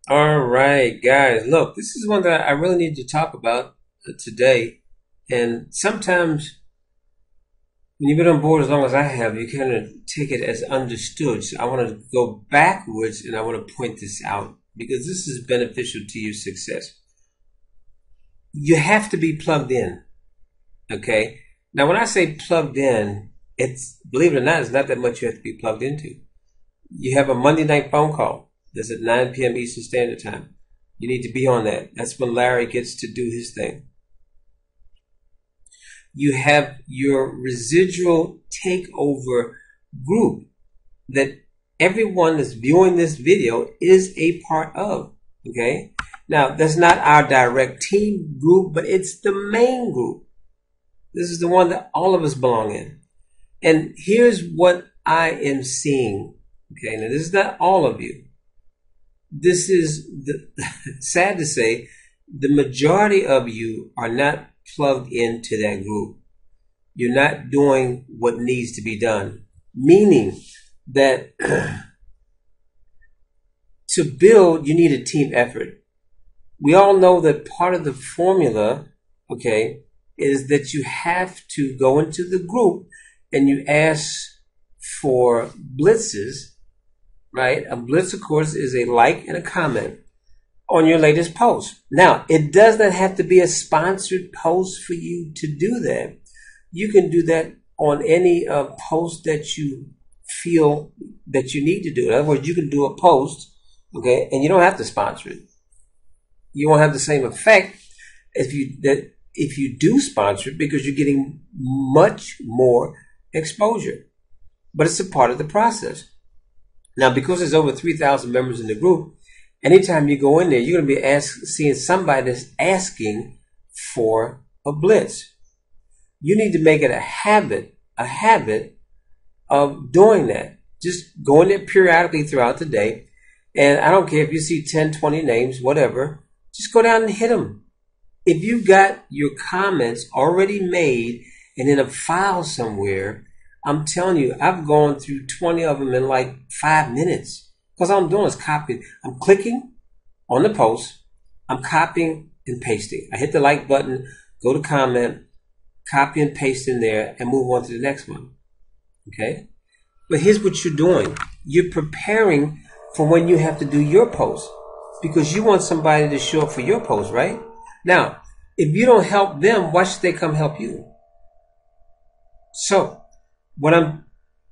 All right, guys. Look, this is one that I really need to talk about today. And sometimes when you've been on board as long as I have, you kind of take it as understood. So I want to go backwards and I want to point this out because this is beneficial to your success. You have to be plugged in. Okay. Now, when I say plugged in, it's, believe it or not, it's not that much you have to be plugged into. You have a Monday night phone call that's at 9 p.m. Eastern Standard Time. You need to be on that. That's when Larry gets to do his thing. You have your residual takeover group that everyone that's viewing this video is a part of. Okay. Now, that's not our direct team group, but it's the main group. This is the one that all of us belong in. And here's what I am seeing. Okay. Now, this is not all of you. This is sad to say, the majority of you are not plugged into that group. You're not doing what needs to be done, meaning that to build, you need a team effort. We all know that part of the formula, okay, is that you have to go into the group and you ask for blitzes, right? A blitz, of course, is a like and a comment on your latest post. Now, it does not have to be a sponsored post for you to do that. You can do that on any post that you feel that you need to do. In other words, you can do a post, okay, and you don't have to sponsor it. You won't have the same effect if you do sponsor it because you're getting much more exposure. But it's a part of the process. Now, because there's over 3,000 members in the group, anytime you go in there, you're going to be seeing somebody that's asking for a blitz. You need to make it a habit of doing that. Just go in there periodically throughout the day. And I don't care if you see 10, 20 names, whatever, just go down and hit them. If you've got your comments already made and in a file somewhere, I'm telling you, I've gone through 20 of them in like 5 minutes. Because all I'm doing is copying. I'm clicking on the post. I'm copying and pasting. I hit the like button, go to comment, copy and paste in there, and move on to the next one. Okay? But here's what you're doing. You're preparing for when you have to do your post. Because you want somebody to show up for your post, right? Now, if you don't help them, why should they come help you? So, what I'm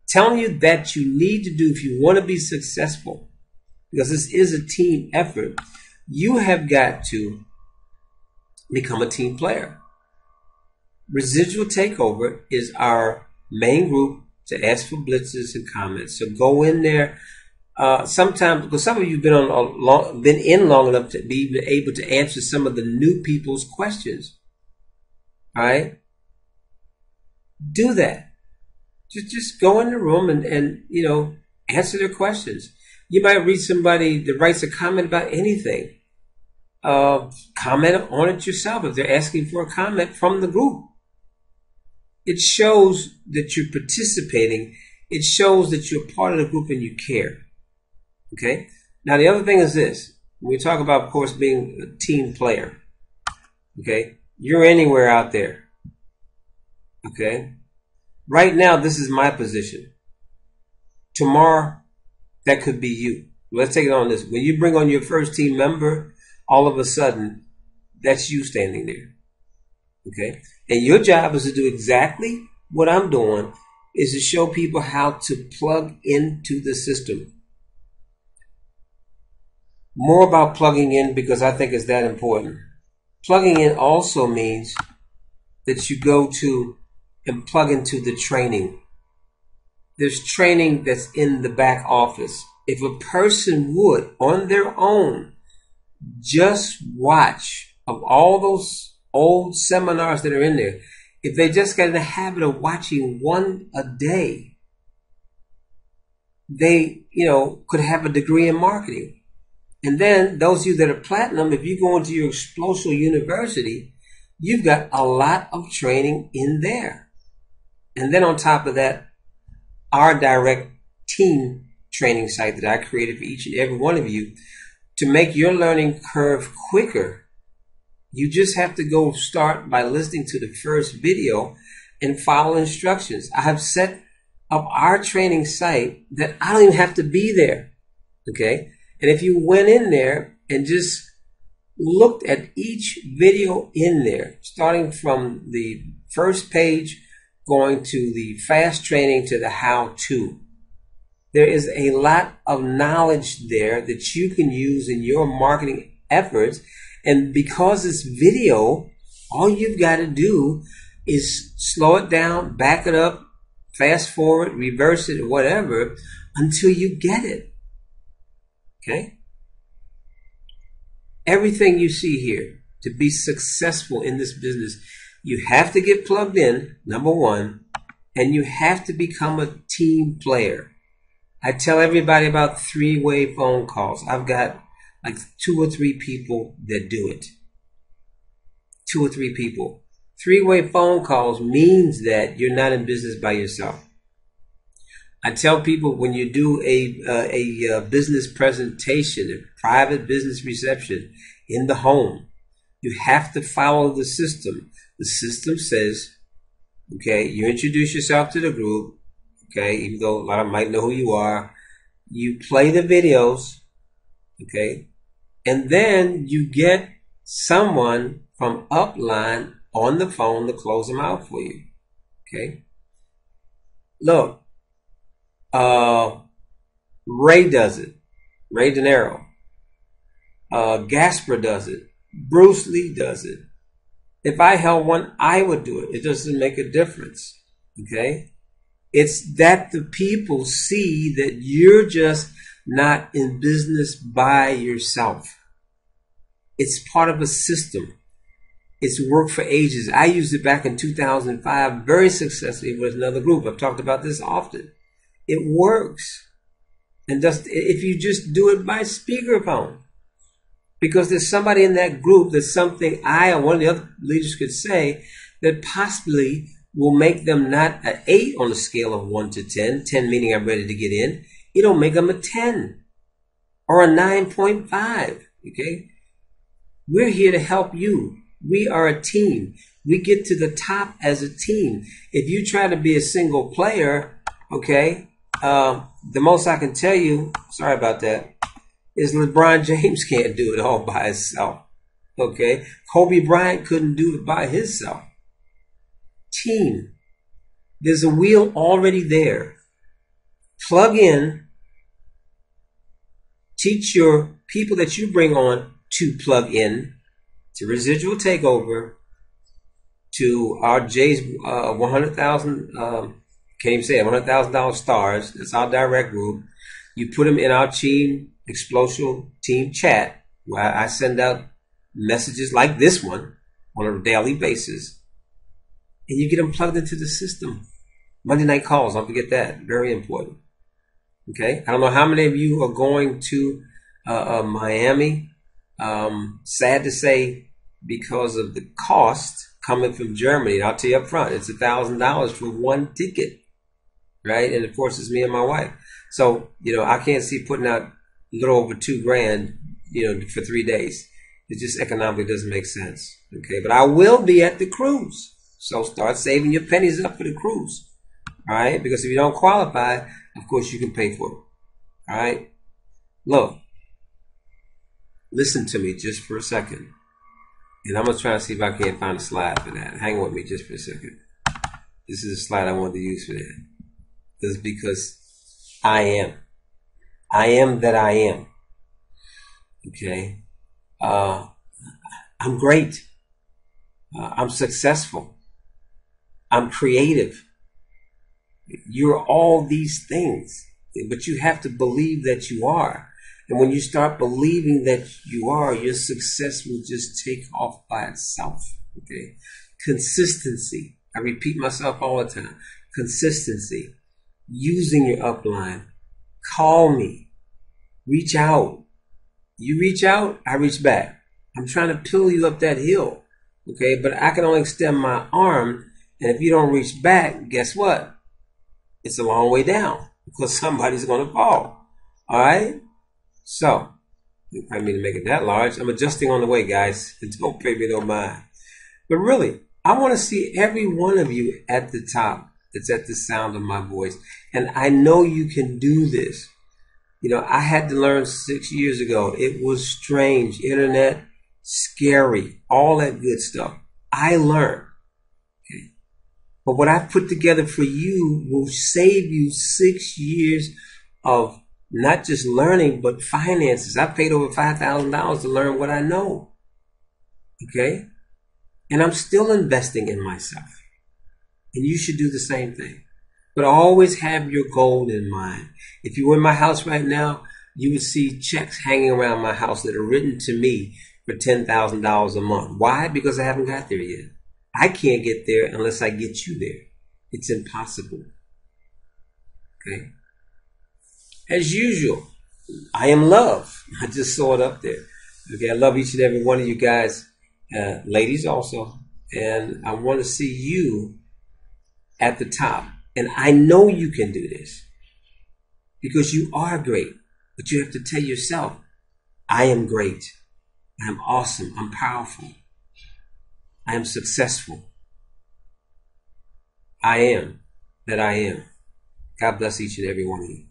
telling you that you need to do if you want to be successful, because this is a team effort, you have got to become a team player. Residual Takeover is our main group to ask for blitzes and comments. So go in there. Sometimes, because some of you have been in long enough to be able to answer some of the new people's questions. All right? Do that. Just go in the room and answer their questions. You might read somebody that writes a comment about anything. Comment on it yourself if they're asking for a comment from the group. It shows that you're participating. It shows that you're part of the group and you care. Okay? Now, the other thing is this. When we talk about, of course, being a team player. Okay? You're anywhere out there. Okay? Right now, this is my position. Tomorrow, that could be you. Let's take it on this. When you bring on your first team member, all of a sudden, that's you standing there. Okay? And your job is to do exactly what I'm doing, is to show people how to plug into the system. More about plugging in because I think it's that important. Plugging in also means that you go to and plug into the training. There's training that's in the back office. If a person would, on their own, just watch of all those old seminars that are in there, if they just got in the habit of watching one a day, they, could have a degree in marketing. And then those of you that are platinum, if you go into your Explosive University, you've got a lot of training in there. And then on top of that, our direct team training site that I created for each and every one of you, to make your learning curve quicker, you just have to go start by listening to the first video and follow instructions. I have set up our training site that I don't even have to be there. Okay? And if you went in there and just looked at each video in there, starting from the first page, going to the fast training to the how-to, there is a lot of knowledge there that you can use in your marketing efforts. And because it's video, all you've got to do is slow it down, back it up, fast forward, reverse it, whatever, until you get it. Okay? Everything you see here, to be successful in this business, you have to get plugged in, number one, and you have to become a team player. I tell everybody about three-way phone calls. I've got like 2 or 3 people that do it. 2 or 3 people. Three-way phone calls means that you're not in business by yourself. I tell people when you do a business presentation, a private business reception in the home, you have to follow the system. The system says, okay, you introduce yourself to the group, okay, even though a lot of them might know who you are. You play the videos, okay, and then you get someone from upline on the phone to close them out for you, okay. Look, Ray does it. Ray De Niro. Gasper does it. Bruce Lee does it. If I held one, I would do it. It doesn't make a difference. Okay? It's that the people see that you're just not in business by yourself. It's part of a system. It's worked for ages. I used it back in 2005 very successfully with another group. I've talked about this often. It works. And just if you just do it by speakerphone. Because there's somebody in that group that's something I or one of the other leaders could say that possibly will make them not an 8 on a scale of 1 to 10, 10 meaning I'm ready to get in. It'll make them a 10 or a 9.5. Okay? We're here to help you. We are a team. We get to the top as a team. If you try to be a single player, okay, the most I can tell you, sorry about that, is LeBron James can't do it all by himself. Okay? Kobe Bryant couldn't do it by himself. Team. There's a wheel already there. Plug in. Teach your people that you bring on to plug in to Residual Takeover, to our Jay's 100,000, can't even say it, $100,000 stars. That's our direct group. You put them in our team Explosion team chat, where I send out messages like this one on a daily basis, and you get them plugged into the system. Monday night calls, don't forget that, very important. Okay, I don't know how many of you are going to Miami. Sad to say, because of the cost coming from Germany, I'll tell you up front, it's $1,000 for one ticket, right? And of course, it's me and my wife. So, I can't see putting out a little over $2,000, for 3 days. It just economically doesn't make sense. Okay, but I will be at the cruise. So start saving your pennies up for the cruise. All right, because if you don't qualify, of course you can pay for it. All right, look, listen to me just for a second. And I'm going to try to see if I can't find a slide for that. Hang with me just for a second. This is a slide I wanted to use for that. This is because I am that I am. Okay. I'm great. I'm successful. I'm creative. You're all these things, but you have to believe that you are. And when you start believing that you are, your success will just take off by itself. Okay. Consistency. I repeat myself all the time. Consistency. Using your upline. Call me. Reach out. You reach out, I reach back. I'm trying to pull you up that hill. Okay, but I can only extend my arm, and if you don't reach back, guess what? It's a long way down because somebody's going to fall. All right? So, I mean to make it that large. I'm adjusting on the way, guys. Don't pay me no mind. But really, I want to see every one of you at the top that's at the sound of my voice. And I know you can do this. You know, I had to learn 6 years ago. It was strange. Internet, scary, all that good stuff. I learned. Okay? But what I put together for you will save you 6 years of not just learning, but finances. I paid over $5,000 to learn what I know. Okay? And I'm still investing in myself. And you should do the same thing. But always have your goal in mind. If you were in my house right now, you would see checks hanging around my house that are written to me for $10,000 a month. Why? Because I haven't got there yet. I can't get there unless I get you there. It's impossible. Okay? As usual, I am love. I just saw it up there. Okay, I love each and every one of you guys, ladies also. And I want to see you at the top. And I know you can do this because you are great. But you have to tell yourself, I am great. I am awesome. I'm powerful. I am successful. I am that I am. God bless each and every one of you.